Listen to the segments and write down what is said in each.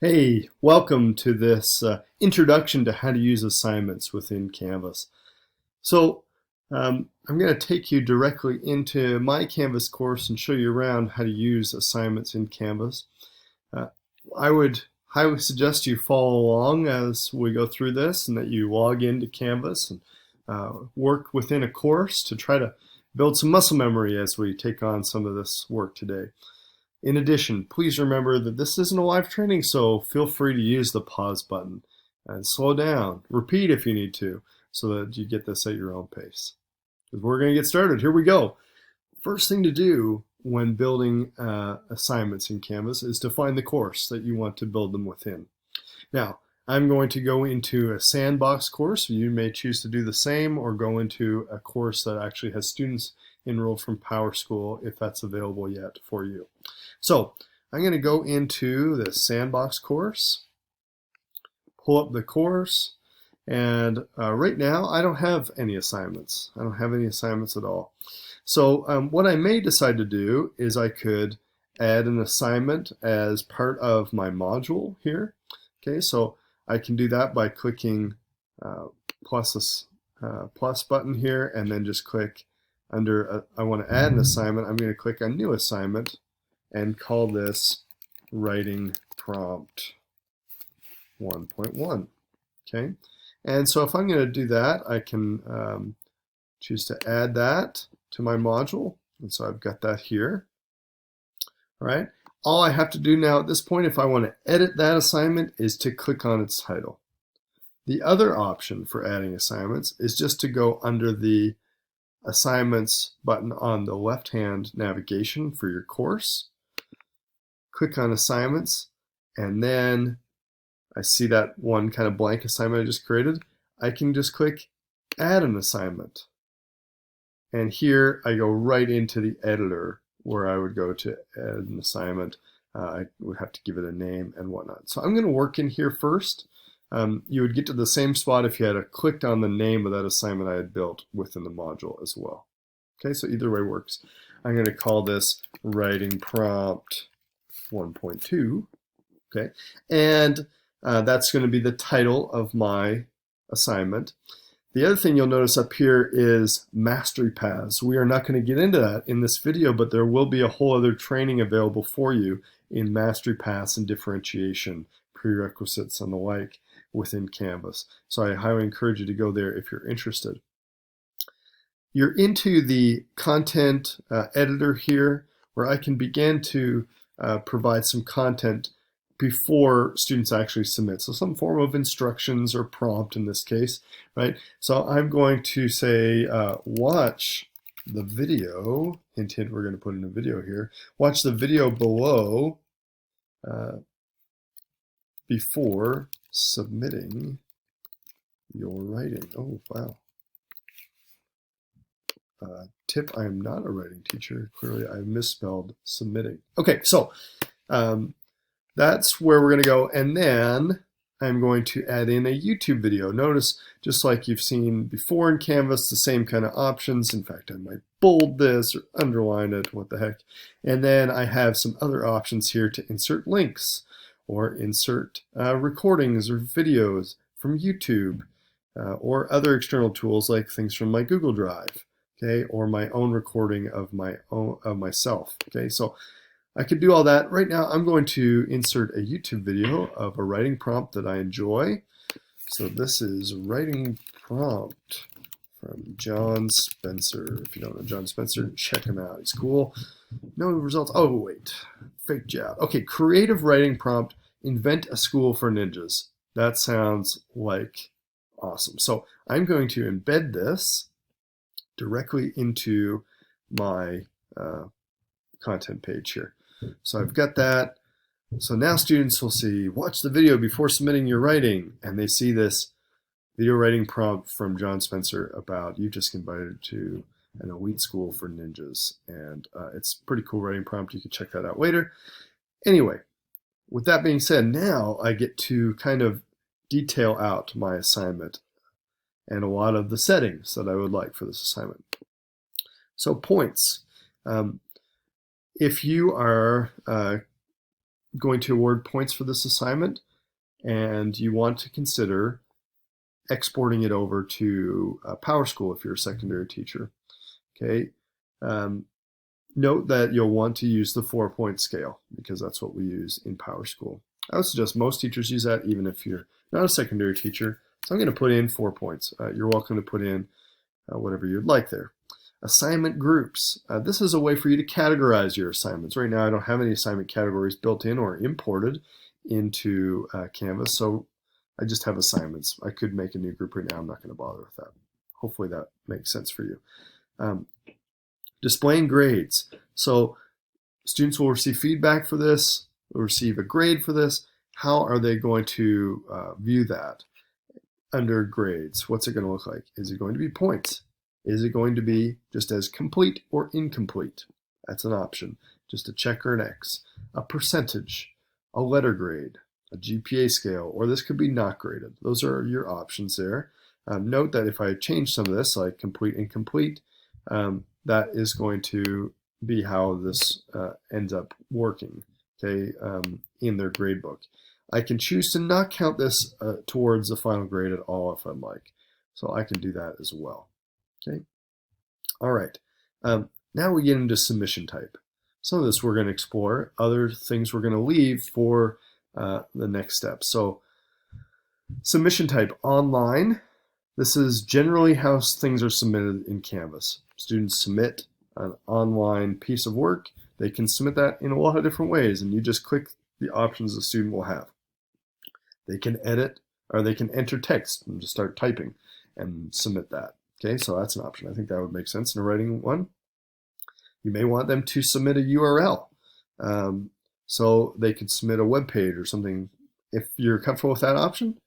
Hey, welcome to this introduction to how to use assignments within Canvas. I'm going to take you directly into my Canvas course and show you around how to use assignments in Canvas. Uh, I would highly suggest you follow along as we go through this and that you log into Canvas and work within a course to try to build some muscle memory as we take on some of this work today. In addition, please remember that this isn't a live training, so feel free to use the pause button and slow down. Repeat if you need to, so that you get this at your own pace. Because we're going to get started. Here we go. First thing to do when building assignments in Canvas is to find the course that you want to build them within. Now, I'm going to go into a sandbox course. You may choose to do the same or go into a course that actually has students enrolled from PowerSchool if that's available yet for you. So I'm going to go into the sandbox course, pull up the course, and right now I don't have any assignments. I don't have any assignments at all. So what I may decide to do is I could add an assignment as part of my module here. Okay, so I can do that by clicking plus button here and then just click under I want to add an assignment. I'm going to click on new assignment and call this writing prompt 1.1. Okay, and so if I'm going to do that, I can choose to add that to my module, and so I've got that here. All right, all I have to do now at this point, if I want to edit that assignment, is to click on its title. The other option for adding assignments is just to go under the assignments button on the left-hand navigation for your course. Click on assignments, and then I see that one kind of blank assignment I just created. I can just click add an assignment. And here I go right into the editor where I would go to add an assignment. I would have to give it a name and whatnot. So I'm going to work in here first. You would get to the same spot if you had clicked on the name of that assignment I had built within the module as well. Okay, so either way works. I'm going to call this writing prompt 1.2. Okay, and that's going to be the title of my assignment. The other thing you'll notice up here is mastery paths. We are not going to get into that in this video, but there will be a whole other training available for you in mastery paths and differentiation, prerequisites and the like within Canvas. So I highly encourage you to go there if you're interested. You're into the content editor here, where I can begin to provide some content before students actually submit. So some form of instructions or prompt in this case, right? So I'm going to say, watch the video, hint, hint, we're going to put in a video here. Watch the video below before submitting your writing. Oh, wow. Tip, I am not a writing teacher. Clearly, I misspelled submitting. Okay, so that's where we're going to go. And then I'm going to add in a YouTube video. Notice, just like you've seen before in Canvas, the same kind of options. In fact, I might bold this or underline it, what the heck. And then I have some other options here to insert links or insert recordings or videos from YouTube or other external tools like things from my Google Drive. Okay, or my own recording of myself. Okay, so I could do all that. Right now, I'm going to insert a YouTube video of a writing prompt that I enjoy. So this is writing prompt from John Spencer. If you don't know John Spencer, check him out. He's cool. No results. Oh, wait. Fake job. Okay, creative writing prompt. Invent a school for ninjas. That sounds like awesome. So I'm going to embed this directly into my content page here. So I've got that. So now students will see, watch the video before submitting your writing. And they see this video writing prompt from John Spencer about you just invited to an elite school for ninjas. And it's a pretty cool writing prompt. You can check that out later. Anyway, with that being said, now I get to kind of detail out my assignment and a lot of the settings that I would like for this assignment. So points. If you are going to award points for this assignment, and you want to consider exporting it over to PowerSchool if you're a secondary teacher. Okay. Note that you'll want to use the 4-point scale because that's what we use in PowerSchool. I would suggest most teachers use that even if you're not a secondary teacher. So I'm going to put in 4 points. You're welcome to put in whatever you'd like there. Assignment groups. This is a way for you to categorize your assignments. Right now I don't have any assignment categories built in or imported into Canvas, so I just have assignments. I could make a new group right now. I'm not going to bother with that. Hopefully that makes sense for you. Displaying grades. So students will receive feedback for this, will receive a grade for this. How are they going to view that under grades? What's it going to look like? Is it going to be points? Is it going to be just as complete or incomplete? That's an option. Just a check or an X. A percentage, a letter grade, a GPA scale, or this could be not graded. Those are your options there. Note that if I change some of this, like complete, incomplete, that is going to be how this ends up working, okay, in their grade book. I can choose to not count this towards the final grade at all if I'd like. So I can do that as well. Okay. All right. Now we get into submission type. Some of this we're going to explore. Other things we're going to leave for the next step. So submission type online. This is generally how things are submitted in Canvas. Students submit an online piece of work. They can submit that in a lot of different ways, and you just click the options the student will have. They can edit, or they can enter text and just start typing and submit that. Okay, so that's an option. I think that would make sense in a writing one. You may want them to submit a URL. So they could submit a web page or something. If you're comfortable with that option,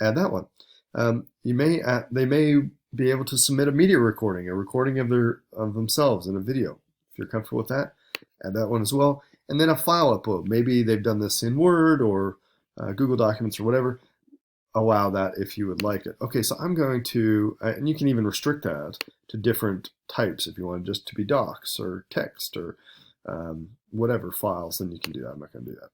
add that one. They may be able to submit a media recording, a recording of themselves in a video. If you're comfortable with that, add that one as well. And then a file upload. Maybe they've done this in Word or Google Documents or whatever. Allow that if you would like it. Okay, so I'm going to, and you can even restrict that to different types if you want just to be docs or text or whatever files, then you can do that. I'm not going to do that.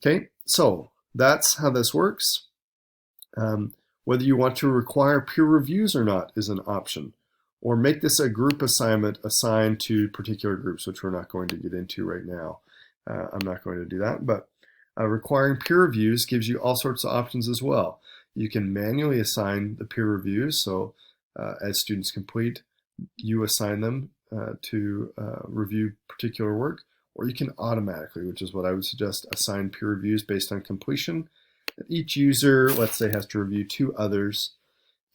Okay, so that's how this works. Whether you want to require peer reviews or not is an option, or make this a group assignment assigned to particular groups, which we're not going to get into right now. I'm not going to do that, but requiring peer reviews gives you all sorts of options as well. You can manually assign the peer reviews, so as students complete, you assign them to review particular work, or you can automatically, which is what I would suggest, assign peer reviews based on completion. Each user, let's say, has to review 2 others,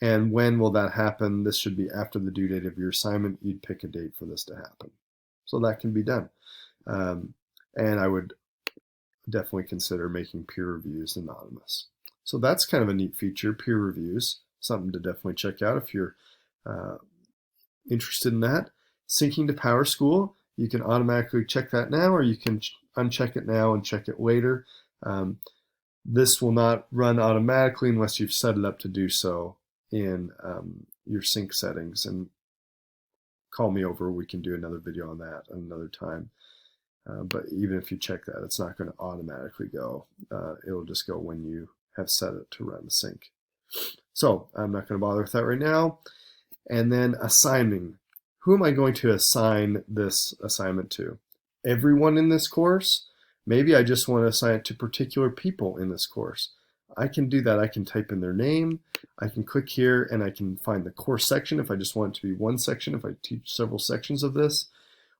and when will that happen? This should be after the due date of your assignment. You'd pick a date for this to happen. So that can be done. And I would definitely consider making peer reviews anonymous. So that's kind of a neat feature, peer reviews, something to definitely check out if you're interested in that. Syncing to PowerSchool, you can automatically check that now, or you can uncheck it now and check it later. This will not run automatically unless you've set it up to do so in your sync settings. And call me over, we can do another video on that another time. But even if you check that, it's not going to automatically go. It'll just go when you have set it to run the sync. So I'm not going to bother with that right now. And then assigning. Who am I going to assign this assignment to? Everyone in this course? Maybe I just want to assign it to particular people in this course. I can do that. I can type in their name. I can click here and I can find the course section if I just want it to be one section, if I teach several sections of this.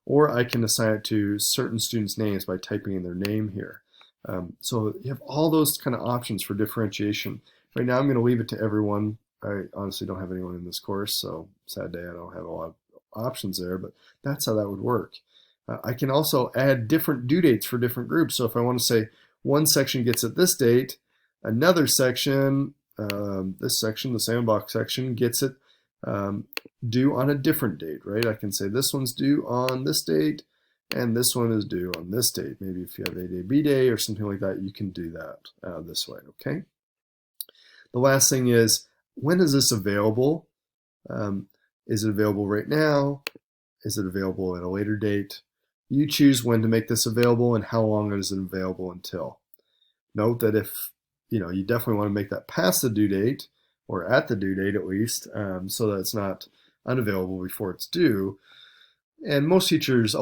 Or I can assign it to certain students' names by typing in their name here. So you have all those kind of options for differentiation. Right now I'm going to leave it to everyone. I honestly don't have anyone in this course, so sad day I don't have a lot of options there, but that's how that would work. I can also add different due dates for different groups. So if I want to say one section gets at this date, another section, this section, the sandbox section, gets it due on a different date, right? I can say this one's due on this date and this one is due on this date. Maybe if you have A-Day, B-Day or something like that, you can do that this way, okay? The last thing is, when is this available? Is it available right now? Is it available at a later date? You choose when to make this available and how long it is available until. Note that if you definitely want to make that past the due date, or at the due date at least, so that it's not unavailable before it's due. And a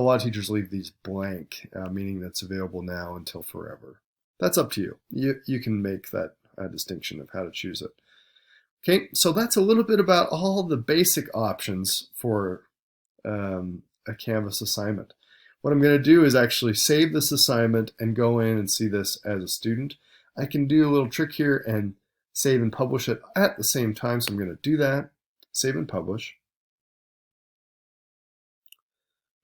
lot of teachers leave these blank, meaning that's available now until forever. That's up to you. You can make that distinction of how to choose it. Okay, so that's a little bit about all the basic options for a Canvas assignment. What I'm going to do is actually save this assignment and go in and see this as a student. I can do a little trick here and save and publish it at the same time, so I'm going to do that. Save and publish.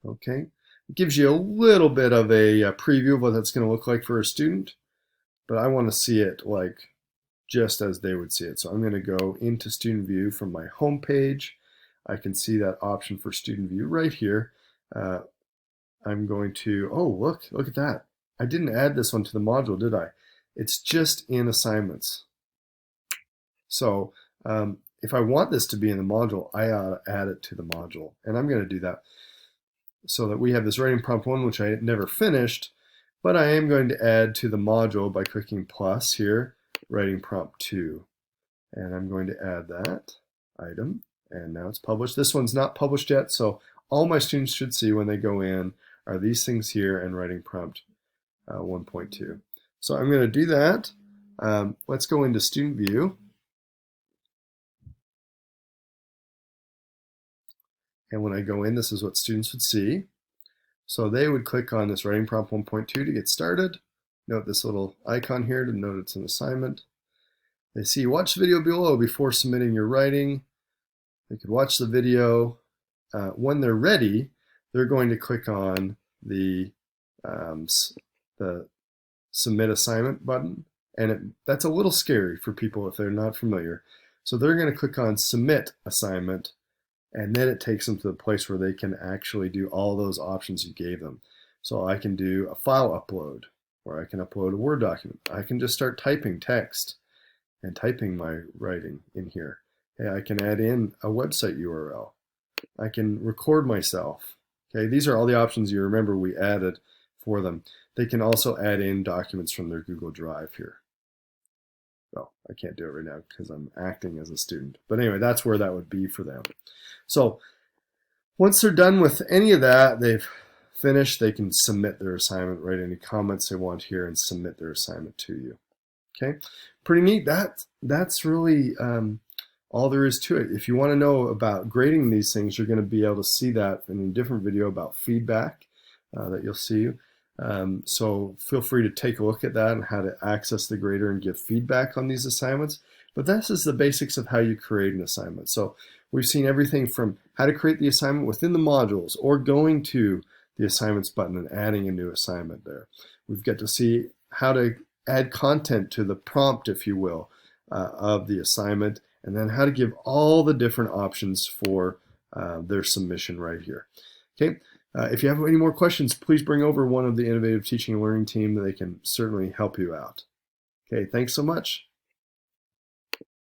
Okay, it gives you a little bit of a preview of what that's going to look like for a student, but I want to see it like just as they would see it. So I'm going to go into Student View from my home page. I can see that option for Student View right here. I'm going to, oh, look at that. I didn't add this one to the module, did I? It's just in assignments. So if I want this to be in the module, I ought to add it to the module. And I'm going to do that so that we have this writing prompt 1, which I never finished, but I am going to add to the module by clicking plus here, writing prompt 2. And I'm going to add that item, and now it's published. This one's not published yet, so all my students should see when they go in are these things here and writing prompt 1.2. So I'm going to do that. Let's go into Student View. And when I go in, this is what students would see. So they would click on this writing prompt 1.2 to get started. Note this little icon here to note it's an assignment. They see watch the video below before submitting your writing. They could watch the video. When they're ready, they're going to click on the submit assignment button. And that's a little scary for people if they're not familiar. So they're going to click on submit assignment, and then it takes them to the place where they can actually do all those options you gave them. So I can do a file upload, or I can upload a Word document. I can just start typing text and typing my writing in here. Okay, I can add in a website URL. I can record myself. Okay, these are all the options you remember we added for them. They can also add in documents from their Google Drive here. Well, I can't do it right now because I'm acting as a student. But anyway, that's where that would be for them. So once they're done with any of that, they've finished, they can submit their assignment, write any comments they want here, and submit their assignment to you. Okay, pretty neat. That's really all there is to it. If you want to know about grading these things, you're going to be able to see that in a different video about feedback that you'll see. So feel free to take a look at that and how to access the grader and give feedback on these assignments. But this is the basics of how you create an assignment. So we've seen everything from how to create the assignment within the modules, or going to the assignments button and adding a new assignment there. We've got to see how to add content to the prompt, if you will, of the assignment, and then how to give all the different options for their submission right here. Okay. If you have any more questions, please bring over one of the Innovative Teaching and Learning team. They can certainly help you out. Okay, thanks so much.